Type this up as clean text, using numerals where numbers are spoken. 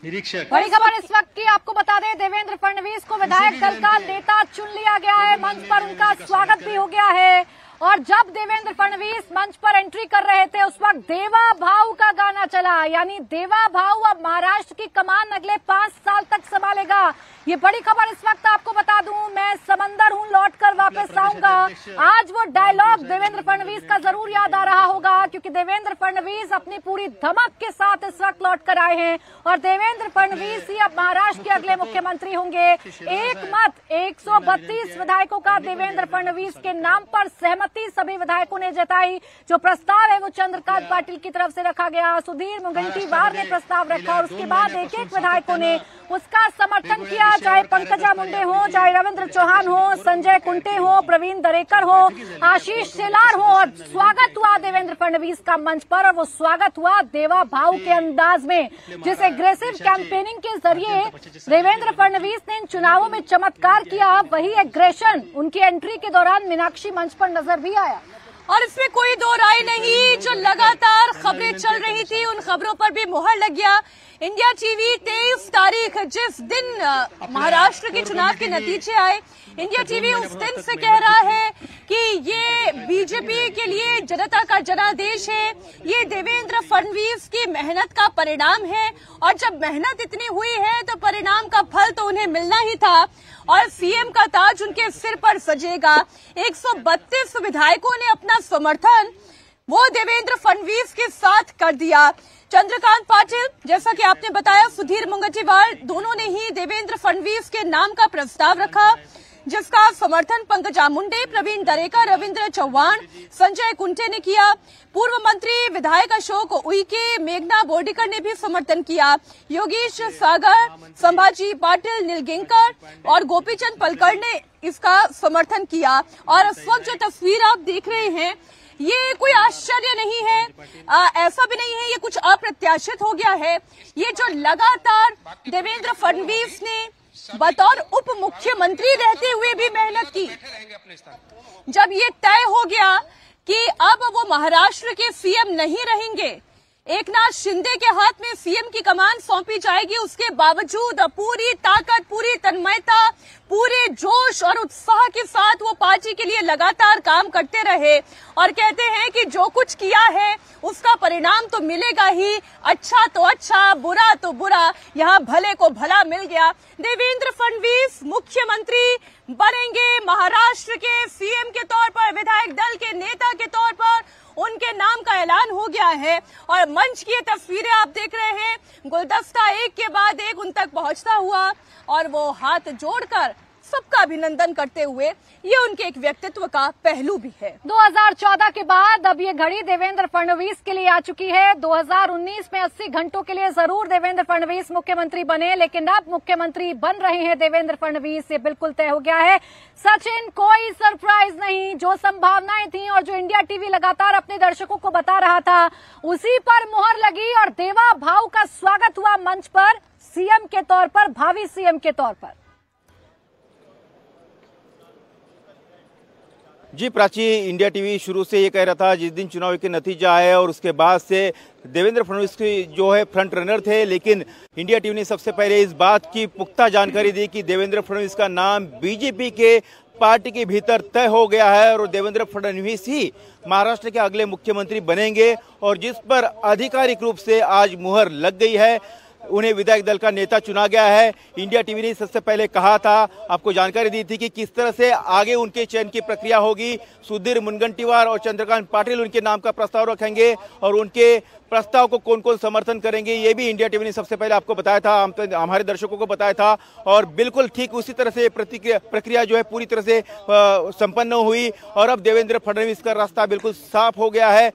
निरीक्षक। बड़ी खबर इस वक्त की आपको बता दें, देवेंद्र फडणवीस को विधायक दल का नेता चुन लिया गया है। मंच पर उनका स्वागत भी हो गया है और जब देवेंद्र फडणवीस मंच पर एंट्री कर रहे थे उस वक्त देवा भाऊ का गाना चला। यानी देवा भाऊ अब महाराष्ट्र की कमान अगले 5 साल तक संभालेगा। ये बड़ी खबर इस वक्त आपको बता दूं, मैं समंदर हूं लौट कर वापस आऊंगा। आज वो डायलॉग देवेंद्र फडणवीस का जरूर याद आ रहा होगा, क्योंकि देवेंद्र फडणवीस अपनी पूरी धमक के साथ इस वक्त लौट कर आए हैं और देवेंद्र फडणवीस ही अब महाराष्ट्र के अगले मुख्यमंत्री होंगे। एक मत 132 विधायकों का देवेंद्र फडणवीस के नाम पर सहमति सभी विधायकों ने जताई। जो प्रस्ताव है वो चंद्रकांत पाटिल की तरफ से रखा गया, सुधीर मुनगंटीवार ने प्रस्ताव रखा और उसके बाद एक एक विधायकों ने उसका समर्थन किया, चाहे पंकजा मुंडे हो, चाहे रविंद्र चौहान हो, संजय कुंटे हो, प्रवीण दरेकर हो, आशीष शेलार हो। और स्वागत हुआ देवेंद्र फडणवीस का मंच पर और वो स्वागत हुआ देवा भाऊ के अंदाज में। जिस एग्रेसिव कैंपेनिंग के जरिए देवेंद्र फडणवीस ने इन चुनावों में चमत्कार किया, वही एग्रेशन उनकी एंट्री के दौरान मीनाक्षी मंच पर नजर भी आया। और इसमें कोई दो राय नहीं, जो लगातार खबरें चल रही थी उन खबरों पर भी मुहर लग गया। इंडिया टीवी 23 तारीख जिस दिन महाराष्ट्र के चुनाव के नतीजे आए, इंडिया टीवी उस दिन से कह रहा है कि ये बीजेपी के लिए जनता का जनादेश है, ये देवेंद्र फडणवीस की मेहनत का परिणाम है और जब मेहनत इतनी हुई है तो परिणाम का फल तो उन्हें मिलना ही था और सीएम का ताज उनके सिर पर सजेगा। 132 विधायकों ने अपना समर्थन वो देवेंद्र फडणवीस के साथ कर दिया। चंद्रकांत पाटिल, जैसा कि आपने बताया, सुधीर मुनगंटीवार, दोनों ने ही देवेंद्र फडणवीस के नाम का प्रस्ताव रखा, जिसका समर्थन पंकजा मुंडे, प्रवीण दरेकर, रविंद्र चौहान, संजय कुंटे ने किया। पूर्व मंत्री विधायक अशोक उइके, मेघना बोर्डीकर ने भी समर्थन किया। योगेश सागर, संभाजी पाटिल, नीलगिंकर और गोपीचंद पलकर ने इसका समर्थन किया। और इस वक्त जो तस्वीर आप देख रहे हैं, ये कोई आश्चर्य नहीं है, ऐसा भी नहीं है ये कुछ अप्रत्याशित हो गया है। ये जो लगातार देवेंद्र फडणवीस ने बतौर उप मुख्यमंत्री रहते हुए भी मेहनत की, जब ये तय हो गया कि अब वो महाराष्ट्र के सीएम नहीं रहेंगे, एकनाथ शिंदे के हाथ में सीएम की कमान सौंपी जाएगी, उसके बावजूद पूरी ताकत, पूरी तन्मयता, पूरे जोश और उत्साह के साथ वो पार्टी के लिए लगातार काम करते रहे और कहते हैं कि जो कुछ किया है उसका परिणाम तो मिलेगा ही, अच्छा तो अच्छा, बुरा तो बुरा, यहाँ भले को भला मिल गया। देवेंद्र फडणवीस मुख्यमंत्री बनेंगे, महाराष्ट्र के सीएम के तौर पर, विधायक दल के नेता के तौर पर उनके नाम का ऐलान हो गया है। और मंच की ये तस्वीरें आप देख रहे हैं, गुलदस्ता एक के बाद एक उन तक पहुंचता हुआ और वो हाथ जोड़कर सबका अभिनंदन करते हुए, ये उनके एक व्यक्तित्व का पहलू भी है। 2014 के बाद अब ये घड़ी देवेंद्र फडणवीस के लिए आ चुकी है। 2019 में 80 घंटों के लिए जरूर देवेंद्र फडणवीस मुख्यमंत्री बने, लेकिन अब मुख्यमंत्री बन रहे हैं देवेंद्र फडणवीस, ये बिल्कुल तय हो गया है। सचिन, कोई सरप्राइज नहीं, जो संभावनाएं थी और जो इंडिया टीवी लगातार अपने दर्शकों को बता रहा था उसी पर मुहर लगी और देवा भाऊ का स्वागत हुआ मंच पर सीएम के तौर पर, भावी सीएम के तौर पर। जी प्राची, इंडिया टीवी शुरू से ये कह रहा था जिस दिन चुनाव के नतीजा आए और उसके बाद से देवेंद्र फडणवीस की जो है फ्रंट रनर थे, लेकिन इंडिया टीवी ने सबसे पहले इस बात की पुख्ता जानकारी दी कि देवेंद्र फडणवीस का नाम बीजेपी के पार्टी के भीतर तय हो गया है और देवेंद्र फडणवीस ही महाराष्ट्र के अगले मुख्यमंत्री बनेंगे और जिस पर आधिकारिक रूप से आज मुहर लग गई है, उन्हें विधायक दल का नेता चुना गया है। इंडिया टीवी ने सबसे पहले कहा था, आपको जानकारी दी थी कि किस तरह से आगे उनके चयन की प्रक्रिया होगी। सुधीर मुनगंटीवार और चंद्रकांत पाटिल उनके नाम का प्रस्ताव रखेंगे और उनके प्रस्ताव को कौन कौन समर्थन करेंगे ये भी इंडिया टीवी ने सबसे पहले आपको बताया था, हमारे दर्शकों को बताया था और बिल्कुल ठीक उसी तरह से प्रक्रिया जो है पूरी तरह से संपन्न हुई और अब देवेंद्र फडणवीस का रास्ता बिल्कुल साफ हो गया है।